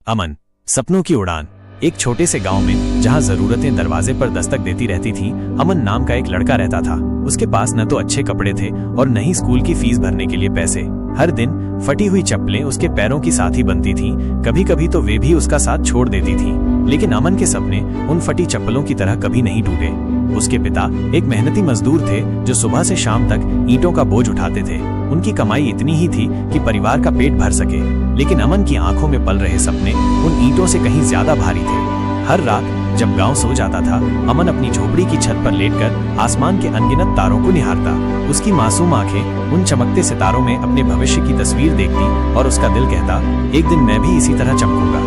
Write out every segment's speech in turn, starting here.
अमन, सपनों की उड़ान। एक छोटे से गांव में जहां जरूरतें दरवाजे पर दस्तक देती रहती थीं, अमन नाम का एक लड़का रहता था। उसके पास न तो अच्छे कपड़े थे और न ही स्कूल की फीस भरने के लिए पैसे। हर दिन फटी हुई चप्पलें उसके पैरों की साथी बनती थीं, कभी कभी तो वे भी उसका साथ छोड़ देती थीं। लेकिन अमन के सपने उन फटी चप्पलों की तरह कभी नहीं टूटे। उसके पिता एक मेहनती मजदूर थे जो सुबह से शाम तक ईंटों का बोझ उठाते थे। उनकी कमाई इतनी ही थी कि परिवार का पेट भर सके, लेकिन अमन की आंखों में पल रहे सपने उन ईंटों से कहीं ज्यादा भारी थे। हर रात जब गांव सो जाता था, अमन अपनी झोपड़ी की छत पर लेटकर आसमान के अनगिनत तारों को निहारता। उसकी मासूम आंखें उन चमकते सितारों में अपने भविष्य की तस्वीर देखती और उसका दिल कहता, एक दिन मैं भी इसी तरह चमकूंगा।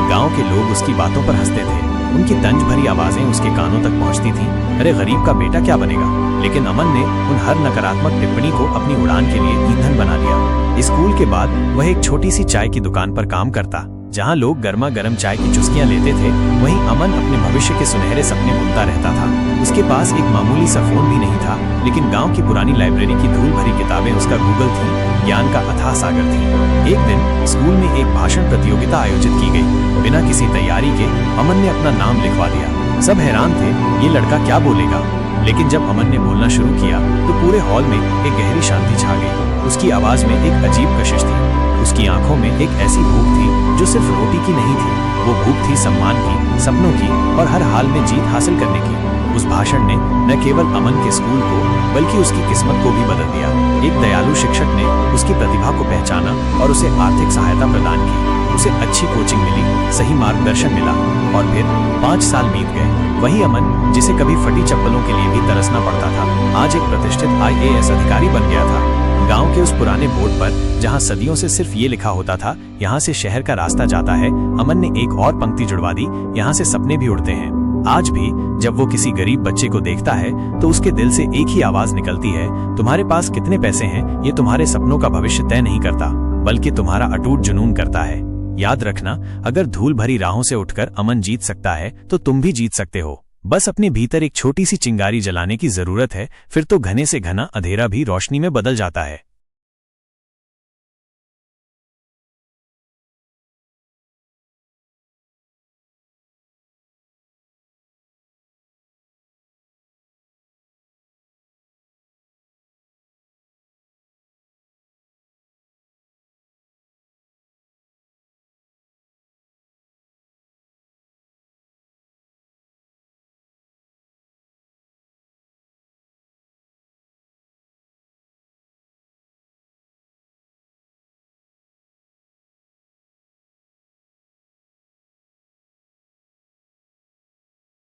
गांव के लोग उसकी बातों पर हंसते थे, उनकी तंज भरी आवाजें उसके कानों तक पहुंचती थीं, अरे गरीब का बेटा क्या बनेगा। लेकिन अमन ने उन हर नकारात्मक टिप्पणी को अपनी उड़ान के लिए ईंधन बना लिया। स्कूल के बाद वह एक छोटी सी चाय की दुकान पर काम करता। जहां लोग गर्मा गर्म चाय की चुस्कियां लेते थे, वहीं अमन अपने भविष्य के सुनहरे सपने बुनता रहता था। उसके पास एक मामूली सा फोन भी नहीं था, लेकिन गांव की पुरानी लाइब्रेरी की धूल भरी किताबें उसका गूगल थी, ज्ञान का अथाह सागर थी। एक दिन स्कूल में एक भाषण प्रतियोगिता आयोजित की गई। बिना किसी तैयारी के अमन ने अपना नाम लिखवा दिया। सब हैरान थे, ये लड़का क्या बोलेगा। लेकिन जब अमन ने बोलना शुरू किया तो पूरे हॉल में एक गहरी शांति छा गई। उसकी आवाज में एक अजीब कशिश थी, उसकी आंखों में एक ऐसी भूख थी जो सिर्फ रोटी की नहीं थी। वो भूख थी सम्मान की, सपनों की और हर हाल में जीत हासिल करने की। उस भाषण ने न केवल अमन के स्कूल को बल्कि उसकी किस्मत को भी बदल दिया। एक दयालु शिक्षक ने उसकी प्रतिभा को पहचाना और उसे आर्थिक सहायता प्रदान की। उसे अच्छी कोचिंग मिली, सही मार्गदर्शन मिला और फिर 5 साल बीत गए। वही अमन जिसे कभी फटी चप्पलों के लिए भी तरसना पड़ता था, आज एक प्रतिष्ठित IAS अधिकारी बन गया था। गांव के उस पुराने बोर्ड पर जहां सदियों से सिर्फ ये लिखा होता था, यहाँ से शहर का रास्ता जाता है, अमन ने एक और पंक्ति जुड़वा दी, यहाँ से सपने भी उड़ते हैं। आज भी जब वो किसी गरीब बच्चे को देखता है तो उसके दिल से एक ही आवाज निकलती है, तुम्हारे पास कितने पैसे हैं ये तुम्हारे सपनों का भविष्य तय नहीं करता, बल्कि तुम्हारा अटूट जुनून करता है। याद रखना, अगर धूल भरी राहों से उठकर अमन जीत सकता है तो तुम भी जीत सकते हो। बस अपने भीतर एक छोटी सी चिंगारी जलाने की जरूरत है, फिर तो घने से घना अंधेरा भी रोशनी में बदल जाता है।